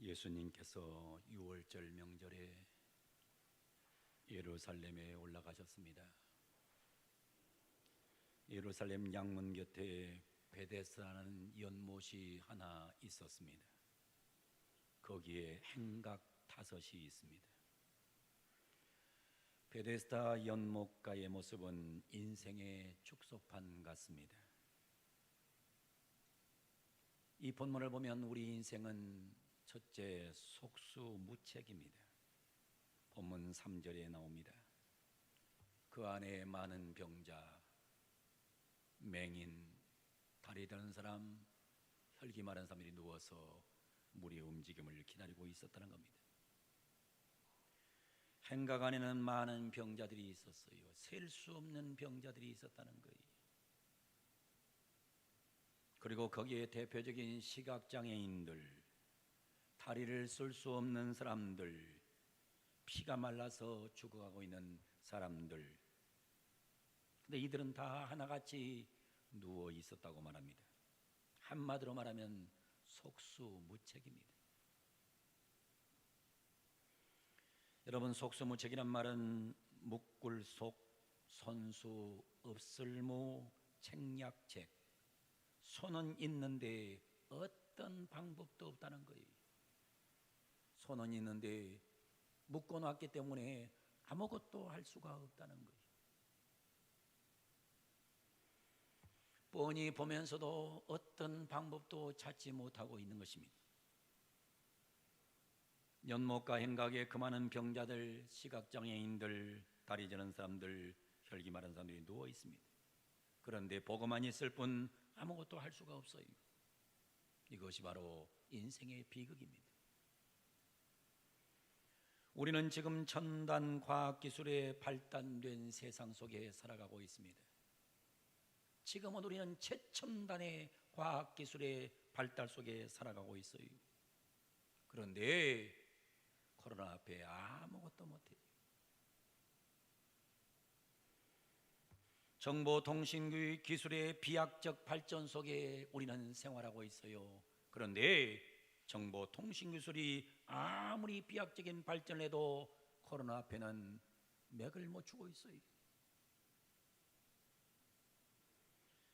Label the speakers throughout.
Speaker 1: 예수님께서 6월절 명절에 예루살렘에 올라가셨습니다. 예루살렘 양문 곁에 베데스다라는 연못이 하나 있었습니다. 거기에 행각 5이 있습니다. 베데스다 연못가의 모습은 인생의 축소판 같습니다. 이 본문을 보면 우리 인생은 첫째, 속수무책입니다. 본문 3절에 나옵니다. 그 안에 많은 병자, 맹인, 다리 더는 사람, 혈기 마른 사람들이 누워서 물의 움직임을 기다리고 있었다는 겁니다. 행각 안에는 많은 병자들이 있었어요. 셀 수 없는 병자들이 있었다는 거예요. 그리고 거기에 대표적인 시각장애인들, 다리를 쓸 수 없는 사람들, 피가 말라서 죽어가고 있는 사람들, 근데 이들은 다 하나같이 누워 있었다고 말합니다. 한마디로 말하면 속수무책입니다. 여러분, 속수무책이란 말은 묵굴속, 손수, 없을무, 책략책, 손은 있는데 어떤 방법도 없다는 거예요. 손은 있는데 묶어놨기 때문에 아무것도 할 수가 없다는 거예요. 뻔히 보면서도 어떤 방법도 찾지 못하고 있는 것입니다. 연못가 행각에 그 많은 병자들, 시각장애인들, 다리 저는 사람들, 혈기 마른 사람들이 누워 있습니다. 그런데 보고만 있을 뿐 아무것도 할 수가 없어요. 이것이 바로 인생의 비극입니다. 우리는 지금 첨단 과학기술에 발달된 세상 속에 살아가고 있습니다. 지금은 우리는 최첨단의 과학기술의 발달 속에 살아가고 있어요. 그런데 코로나 앞에 아무것도 못해요. 정보통신기술의 비약적 발전 속에 우리는 생활하고 있어요. 그런데 정보통신기술이 아무리 비약적인 발전을 해도 코로나 앞에는 맥을 못 추고 있어요.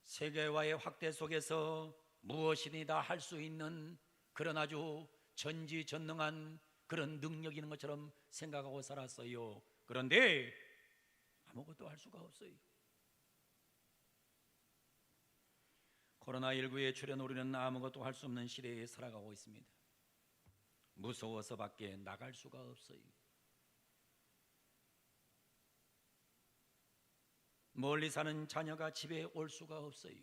Speaker 1: 세계화의 확대 속에서 무엇이든 다 할 수 있는 그런 아주 전지전능한 그런 능력이 있는 것처럼 생각하고 살았어요. 그런데 아무것도 할 수가 없어요. 코로나19에 출현 우리는 아무것도 할 수 없는 시대에 살아가고 있습니다. 무서워서 밖에 나갈 수가 없어요. 멀리 사는 자녀가 집에 올 수가 없어요.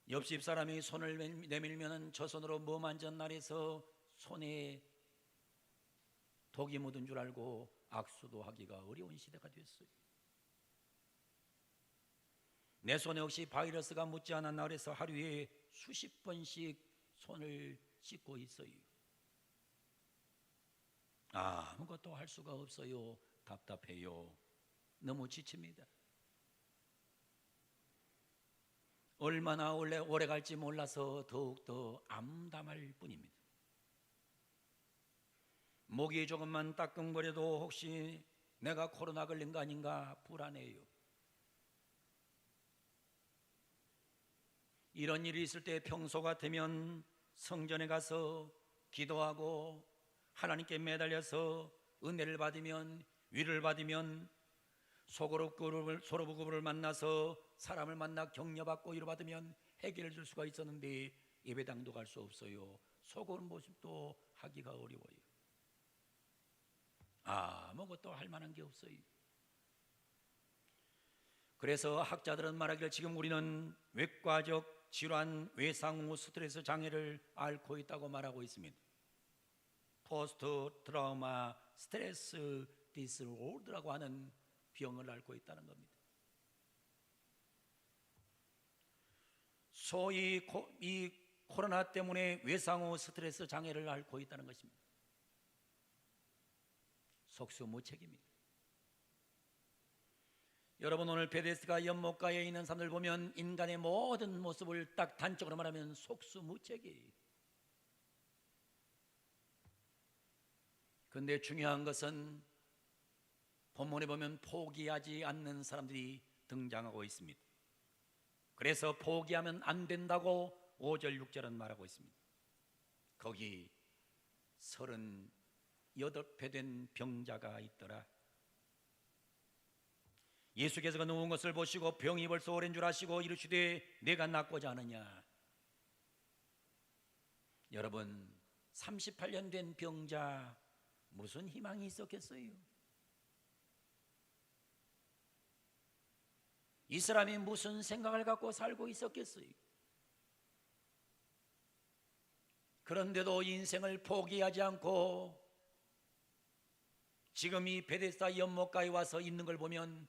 Speaker 1: 옆집 사람이 손을 내밀면 저 손으로 뭐 만졌나해서 손에 독이 묻은 줄 알고 악수도 하기가 어려운 시대가 됐어요. 내 손에 혹시 바이러스가 묻지 않았나 그래서 하루에 수십 번씩 손을 씻고 있어요. 아무것도 할 수가 없어요. 답답해요. 너무 지칩니다. 얼마나 오래 갈지 몰라서 더욱더 암담할 뿐입니다. 목이 조금만 따끔거려도 혹시 내가 코로나 걸린 거 아닌가 불안해요. 이런 일이 있을 때 평소 같으면 성전에 가서 기도하고 하나님께 매달려서 은혜를 받으면, 위를 받으면, 소로부부를 만나서 사람을 만나 격려받고 위로받으면 해결해 줄 수가 있었는데 예배당도 갈 수 없어요. 속오는 모습도 하기가 어려워요. 아무것도 할 만한 게 없어요. 그래서 학자들은 말하기를 지금 우리는 외과적 질환, 외상 후 스트레스 장애를 앓고 있다고 말하고 있습니다. 포스트 트라우마 스트레스 디스오더라고 하는 병을 앓고 있다는 겁니다. 소위 이 코로나 때문에 외상 후 스트레스 장애를 앓고 있다는 것입니다. 속수무책입니다. 여러분, 오늘 베데스다 연못가에 있는 사람들 보면 인간의 모든 모습을 딱 단적으로 말하면 속수무책이에요. 근데 중요한 것은 본문에 보면 포기하지 않는 사람들이 등장하고 있습니다. 그래서 포기하면 안 된다고 5절 6절은 말하고 있습니다. 거기 38배 된 병자가 있더라. 예수께서 그 누운 것을 보시고 병이 벌써 오랜 줄 아시고 이르시되 내가 낫고자 하느냐. 여러분, 38년 된 병자 무슨 희망이 있었겠어요? 이 사람이 무슨 생각을 갖고 살고 있었겠어요? 그런데도 인생을 포기하지 않고 지금 이 베데스다 연못가에 와서 있는 걸 보면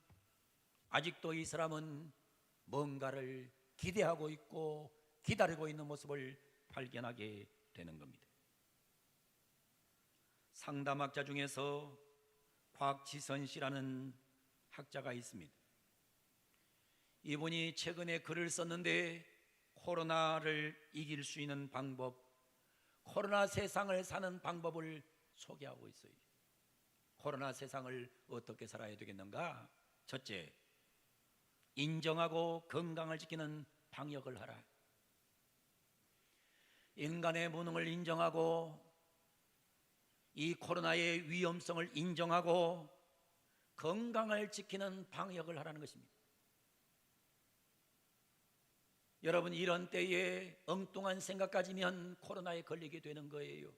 Speaker 1: 아직도 이 사람은 뭔가를 기대하고 있고 기다리고 있는 모습을 발견하게 되는 겁니다. 상담학자 중에서 곽지선 씨라는 학자가 있습니다. 이분이 최근에 글을 썼는데 코로나를 이길 수 있는 방법, 코로나 세상을 사는 방법을 소개하고 있어요. 코로나 세상을 어떻게 살아야 되겠는가? 첫째, 인정하고 건강을 지키는 방역을 하라. 인간의 무능을 인정하고 이 코로나의 위험성을 인정하고 건강을 지키는 방역을 하라는 것입니다. 여러분, 이런 때에 엉뚱한 생각 가지면 코로나에 걸리게 되는 거예요.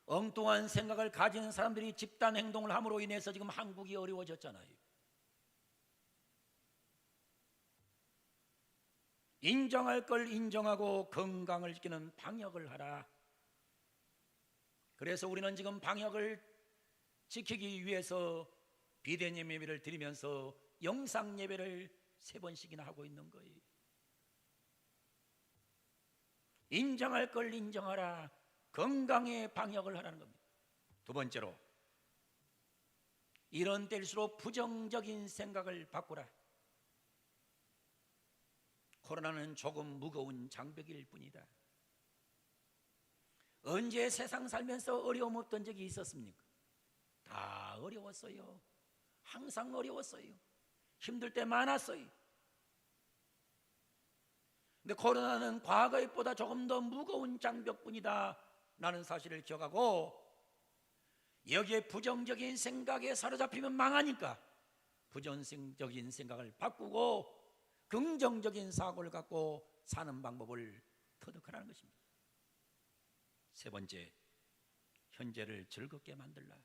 Speaker 1: 엉뚱한 생각을 가진 사람들이 집단 행동을 함으로 인해서 지금 한국이 어려워졌잖아요. 인정할 걸 인정하고 건강을 지키는 방역을 하라. 그래서 우리는 지금 방역을 지키기 위해서 비대면 예배를 드리면서 영상 예배를 3번씩이나 하고 있는 거예요. 인정할 걸 인정하라. 건강의 방역을 하라는 겁니다. 두 번째로, 이런 때일수록 부정적인 생각을 바꾸라. 코로나는 조금 무거운 장벽일 뿐이다. 언제 세상 살면서 어려움 없던 적이 있었습니까? 다 어려웠어요. 항상 어려웠어요. 힘들 때 많았어요. 근데 코로나는 과거보다 조금 더 무거운 장벽뿐이다 라는 사실을 기억하고, 여기에 부정적인 생각에 사로잡히면 망하니까 부정적인 생각을 바꾸고 긍정적인 사고를 갖고 사는 방법을 터득하라는 것입니다. 세 번째, 현재를 즐겁게 만들라.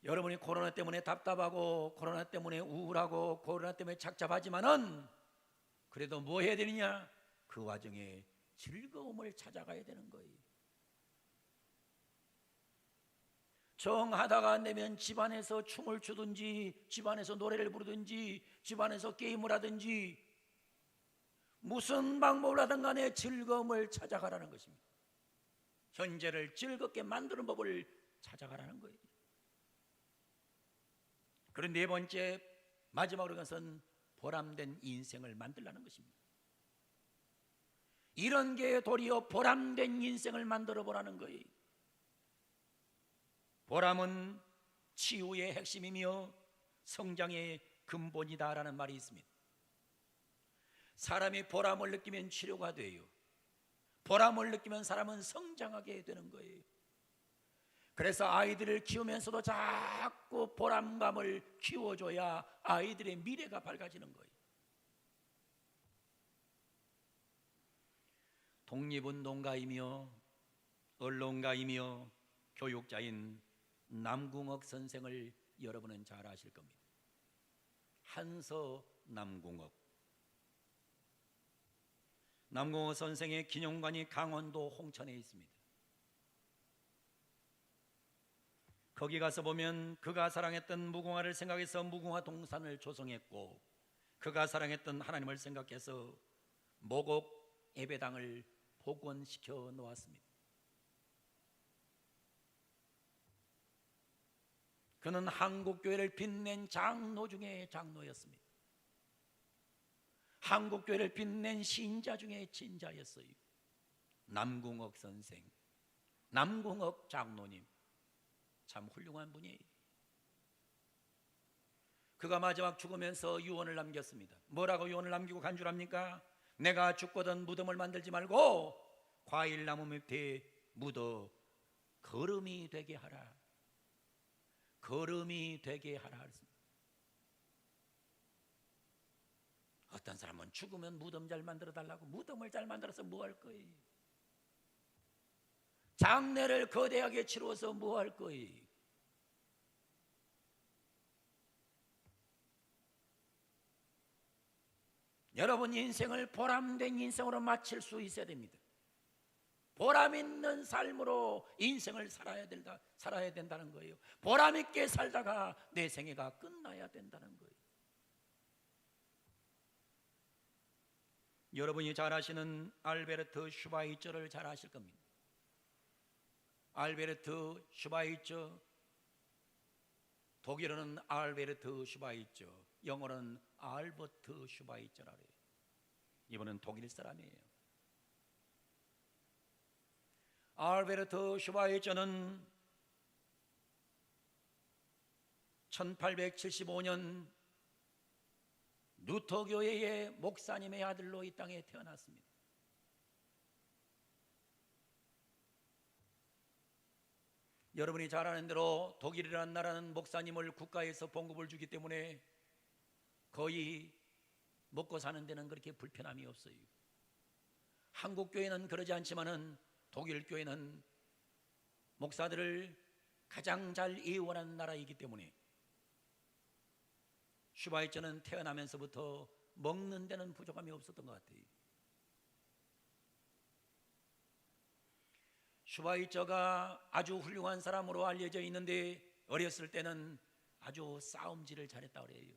Speaker 1: 여러분이 코로나 때문에 답답하고 코로나 때문에 우울하고 코로나 때문에 착잡하지만은 그래도 뭐 해야 되느냐? 그 와중에 즐거움을 찾아가야 되는 거예요. 정하다가 안 되면 집안에서 춤을 추든지 집안에서 노래를 부르든지 집안에서 게임을 하든지 무슨 방법을 하든 간에 즐거움을 찾아가라는 것입니다. 현재를 즐겁게 만드는 법을 찾아가라는 거예요. 그리고 네 번째, 마지막으로 것은 보람된 인생을 만들라는 것입니다. 이런 게 도리어 보람된 인생을 만들어 보라는 거예요. 보람은 치유의 핵심이며 성장의 근본이다라는 말이 있습니다. 사람이 보람을 느끼면 치료가 돼요. 보람을 느끼면 사람은 성장하게 되는 거예요. 그래서 아이들을 키우면서도 자꾸 보람감을 키워줘야 아이들의 미래가 밝아지는 거예요. 독립운동가이며 언론가이며 교육자인 남궁옥 선생을 여러분은 잘 아실 겁니다. 한서 남궁옥. 남궁옥 선생의 기념관이 강원도 홍천에 있습니다. 거기 가서 보면 그가 사랑했던 무궁화를 생각해서 무궁화 동산을 조성했고, 그가 사랑했던 하나님을 생각해서 모곡 예배당을 복원시켜 놓았습니다. 그는 한국교회를 빛낸 장로 중에 장로였습니다. 한국교회를 빛낸 신자 중에 신자였어요. 남궁옥 선생, 남궁옥 장로님, 참 훌륭한 분이에요. 그가 마지막 죽으면서 유언을 남겼습니다. 뭐라고 유언을 남기고 간 줄 압니까? 내가 죽거든 무덤을 만들지 말고 과일나무 밑에 묻어 거름이 되게 하라. 거름이 되게 하라 했습니다. 어떤 사람은 죽으면 무덤 잘 만들어 달라고 무덤을 잘 만들어서 뭐 할 거예요? 장례를 거대하게 치러서 뭐 할 거예요? 여러분 인생을 보람된 인생으로 마칠 수 있어야 됩니다. 보람 있는 삶으로 인생을 살아야 된다는 거예요. 보람 있게 살다가 내 생애가 끝나야 된다는 거예요. 여러분이 잘 아시는 알베르트 슈바이처를 잘 아실 겁니다. 알베르트 슈바이처, 독일어는 알베르트 슈바이처, 영어로는 알버트 슈바이처라 그래요. 이분은 독일 사람이에요. 알베르트 슈바이처는 1875년 루터교회의 목사님의 아들로 이 땅에 태어났습니다. 여러분이 잘 아는 대로 독일이라는 나라는 목사님을 국가에서 봉급을 주기 때문에 거의 먹고 사는 데는 그렇게 불편함이 없어요. 한국 교회는 그러지 않지만은 독일 교회는 목사들을 가장 잘 이용하는 나라이기 때문에 슈바이처는 태어나면서부터 먹는 데는 부족함이 없었던 것 같아요. 슈바이처가 아주 훌륭한 사람으로 알려져 있는데 어렸을 때는 아주 싸움질을 잘했다 그래요.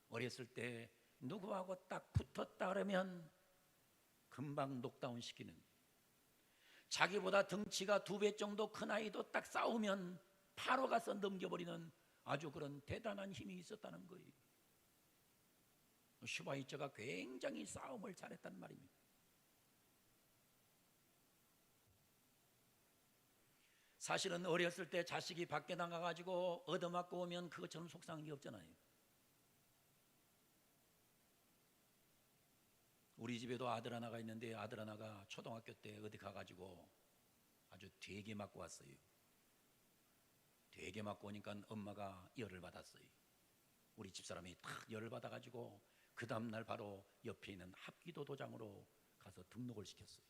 Speaker 1: 어렸을 때 누구하고 딱 붙었다 그러면 금방 녹다운 시키는, 자기보다 덩치가 2배 정도 큰 아이도 딱 싸우면 바로 가서 넘겨버리는 아주 그런 대단한 힘이 있었다는 거예요. 슈바이처가 굉장히 싸움을 잘했단 말입니다. 사실은 어렸을 때 자식이 밖에 나가가지고 얻어맞고 오면 그것처럼 속상한 게 없잖아요. 우리 집에도 아들 하나가 있는데 아들 하나가 초등학교 때 어디 가가지고 아주 되게 맞고 왔어요. 되게 맞고 오니까 엄마가 열을 받았어요. 우리 집사람이 탁 열을 받아가지고 그 다음날 바로 옆에 있는 합기도 도장으로 가서 등록을 시켰어요.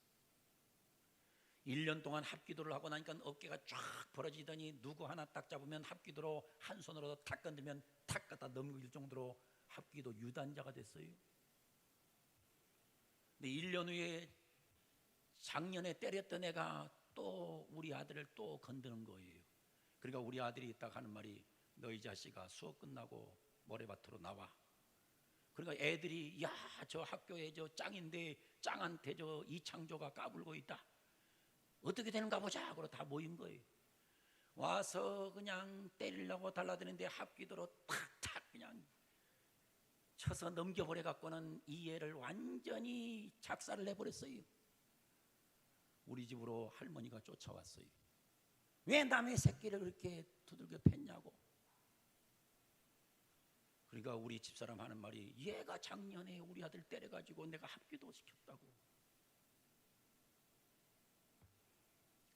Speaker 1: 1년 동안 합기도를 하고 나니까 어깨가 쫙 벌어지더니 누구 하나 딱 잡으면 합기도로 한 손으로 탁 건들면 탁 갖다 넘길 정도로 합기도 유단자가 됐어요. 근데 1년 후에 작년에 때렸던 애가 또 우리 아들을 또 건드는 거예요. 그러니까 우리 아들이 딱 하는 말이, 너 이 자식아 수업 끝나고 모래밭으로 나와. 그러니까 애들이 야, 저 학교에 저 짱인데 짱한테 저 이창조가 까불고 있다. 어떻게 되는가 보자. 그러고 다 모인 거예요. 와서 그냥 때리려고 달라드는데 합기도로 탁탁 그냥 쳐서 넘겨버려 갖고는 이 애를 완전히 작살을 내버렸어요. 우리 집으로 할머니가 쫓아왔어요. 왜 남의 새끼를 그렇게 두들겨 팼냐고. 그러니까 우리 집사람 하는 말이, 얘가 작년에 우리 아들 때려가지고 내가 합기도 시켰다고.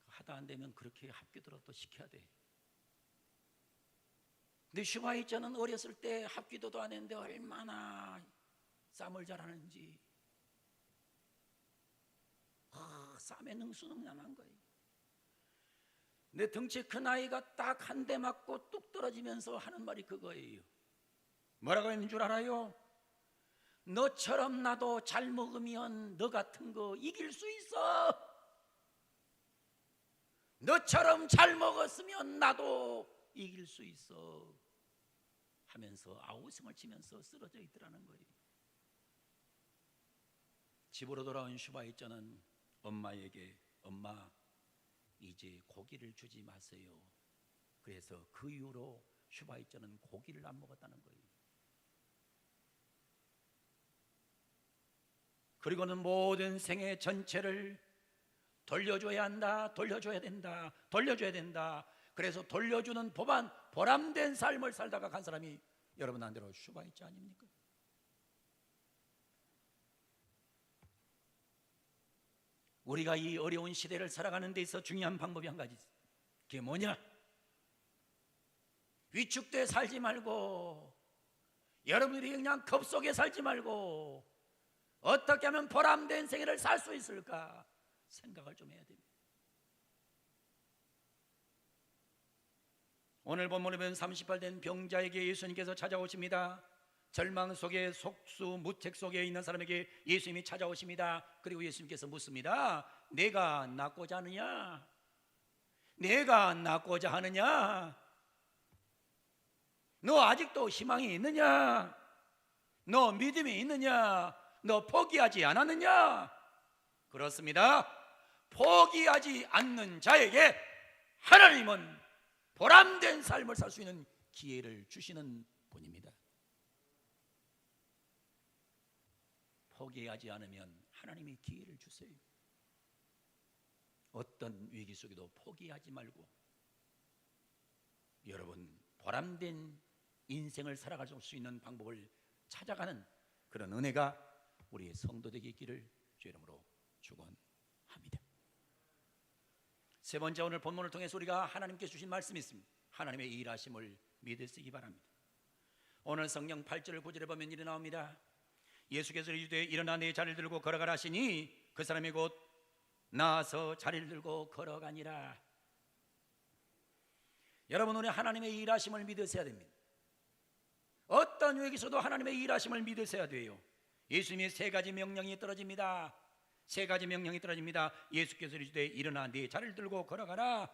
Speaker 1: 하다 안 되면 그렇게 합기도로 또 시켜야 돼. 근데 슈바이처는 어렸을 때 합기도도 안 했는데 얼마나 쌈을 잘하는지, 쌈에 능수능란한 거예요. 내 덩치 큰 아이가 딱 한 대 맞고 뚝 떨어지면서 하는 말이 그거예요. 뭐라고 했는 줄 알아요? 너처럼 나도 잘 먹으면 너 같은 거 이길 수 있어. 너처럼 잘 먹었으면 나도 이길 수 있어 하면서 아우성을 치면서 쓰러져 있더라는 거예요. 집으로 돌아온 슈바이처는 엄마에게, 엄마 이제 고기를 주지 마세요. 그래서 그 이후로 슈바이처는 고기를 안 먹었다는 거예요. 그리고는 모든 생애 전체를 돌려줘야 한다, 돌려줘야 된다, 돌려줘야 된다. 그래서 돌려주는 보람된 삶을 살다가 간 사람이 여러분 안대로 슈바 있지 아닙니까? 우리가 이 어려운 시대를 살아가는 데 있어 중요한 방법이 한 가지 있어요. 그게 뭐냐? 위축돼 살지 말고, 여러분들이 그냥 겁 속에 살지 말고 어떻게 하면 보람된 생애를 살 수 있을까 생각을 좀 해야 됩니다. 오늘 본문에 보면 38 된 병자에게 예수님께서 찾아오십니다. 절망 속에, 속수무책 속에 있는 사람에게 예수님이 찾아오십니다. 그리고 예수님께서 묻습니다. 내가 낫고자 하느냐? 내가 낫고자 하느냐? 너 아직도 희망이 있느냐? 너 믿음이 있느냐? 너 포기하지 않았느냐? 그렇습니다. 포기하지 않는 자에게 하나님은 보람된 삶을 살 수 있는 기회를 주시는 분입니다. 포기하지 않으면 하나님이 기회를 주세요. 어떤 위기 속에도 포기하지 말고 여러분 보람된 인생을 살아갈 수 있는 방법을 찾아가는 그런 은혜가 우리 성도들에게 있기를 주의 이름으로 축원합니다. 세 번째, 오늘 본문을 통해서 우리가 하나님께 주신 말씀이 있습니다. 하나님의 일하심을 믿으시기 바랍니다. 오늘 성경 8절 9절에 보면 이렇게 나옵니다. 예수께서 이르되 일어나 내 자리를 들고 걸어가라 하시니 그 사람이 곧 나와서 자리를 들고 걸어가니라. 여러분, 우리 하나님의 일하심을 믿으셔야 됩니다. 어떤 위기에서도 하나님의 일하심을 믿으셔야 돼요. 예수님의 세 가지 명령이 떨어집니다. 세 가지 명령이 떨어집니다. 예수께서 이르시되 일어나 네 자리를 들고 걸어가라.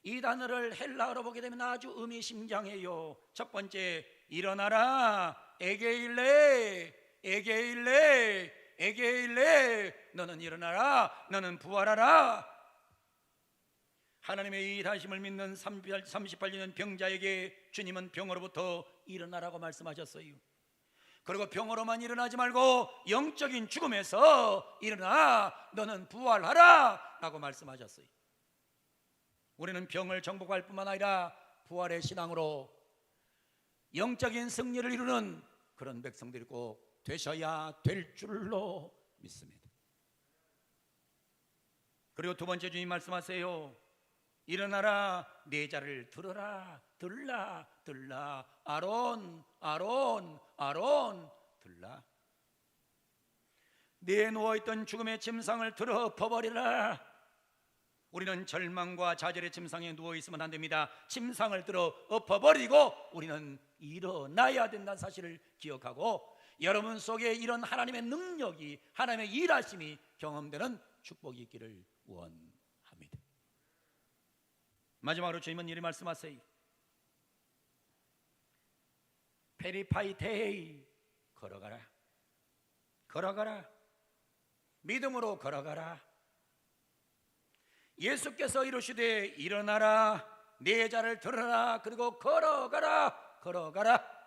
Speaker 1: 이 단어를 헬라어로 보게 되면 아주 의미심장해요. 첫 번째, 일어나라. 에게일레, 에게일레, 에게일레. 너는 일어나라. 너는 부활하라. 하나님의 일하심을 믿는 38년 병자에게 주님은 병으로부터 일어나라고 말씀하셨어요. 그리고 병으로만 일어나지 말고 영적인 죽음에서 일어나. 너는 부활하라 라고 말씀하셨어요. 우리는 병을 정복할 뿐만 아니라 부활의 신앙으로 영적인 승리를 이루는 그런 백성들이 꼭 되셔야 될 줄로 믿습니다. 그리고 두 번째, 주님 말씀하세요. 일어나라. 네 자를 들어라. 들라, 들라. 아론, 아론, 아론, 들라. 네 누워있던 죽음의 침상을 들어 엎어버리라. 우리는 절망과 좌절의 침상에 누워있으면 안 됩니다. 침상을 들어 엎어버리고 우리는 일어나야 된다는 사실을 기억하고 여러분 속에 이런 하나님의 능력이, 하나님의 일하심이 경험되는 축복이 있기를 원합니다. 마지막으로 주님은 이렇게 말씀하세요. 페리파이테이, 걸어가라. 걸어가라. 믿음으로 걸어가라. 예수께서 이르시되 일어나라. 네 자를 들어라. 그리고 걸어가라. 걸어가라.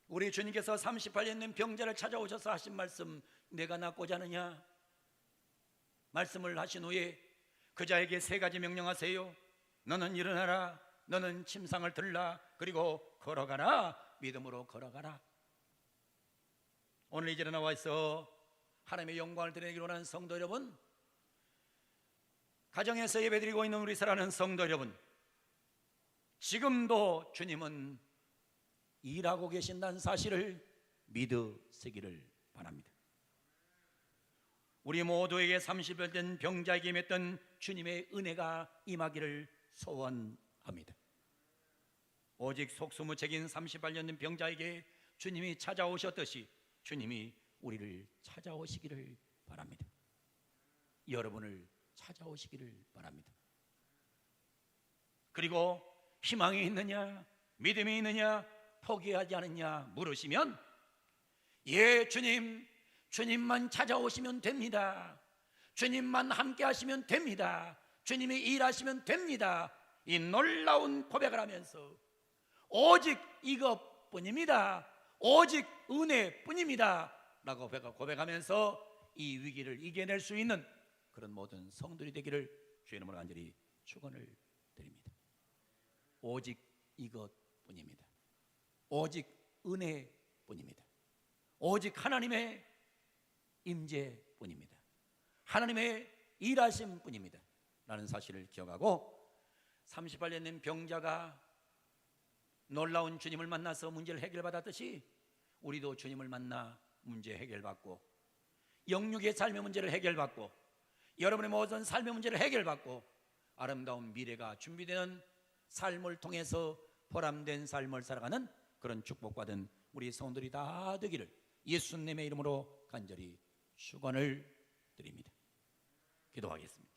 Speaker 1: 우리 주님께서 38년 된 병자를 찾아오셔서 하신 말씀, 내가 낫고자 하느냐 말씀을 하신 후에 그 자에게 세 가지 명령하세요. 너는 일어나라. 너는 침상을 들라. 그리고 걸어가라. 믿음으로 걸어가라. 오늘 이 자리에 나와 있어 하나님의 영광을 드리기 원하는 성도 여러분, 가정에서 예배드리고 있는 우리 사랑하는 성도 여러분, 지금도 주님은 일하고 계신다는 사실을 믿으시기를 바랍니다. 우리 모두에게 30여 된 병자에게 임했던 주님의 은혜가 임하기를 소원합니다. 오직 속수무책인 38년 된 병자에게 주님이 찾아오셨듯이 주님이 우리를 찾아오시기를 바랍니다. 여러분을 찾아오시기를 바랍니다. 그리고 희망이 있느냐, 믿음이 있느냐, 포기하지 않느냐 물으시면, 예 주님, 주님만 찾아오시면 됩니다. 주님만 함께 하시면 됩니다. 주님이 일하시면 됩니다. 이 놀라운 고백을 하면서 오직 이것뿐입니다. 오직 은혜뿐입니다 라고 고백하면서 이 위기를 이겨낼 수 있는 그런 모든 성도들이 되기를 주의 이름으로 간절히 축원을 드립니다. 오직 이것뿐입니다. 오직 은혜뿐입니다. 오직 하나님의 임재뿐입니다. 하나님의 일하심뿐입니다 라는 사실을 기억하고 38년 된 병자가 놀라운 주님을 만나서 문제를 해결받았듯이 우리도 주님을 만나 문제 해결받고 영육의 삶의 문제를 해결받고 여러분의 모든 삶의 문제를 해결받고 아름다운 미래가 준비되는 삶을 통해서 보람된 삶을 살아가는 그런 축복받은 우리 성도들이 다 되기를 예수님의 이름으로 간절히 축원을 드립니다. 기도하겠습니다.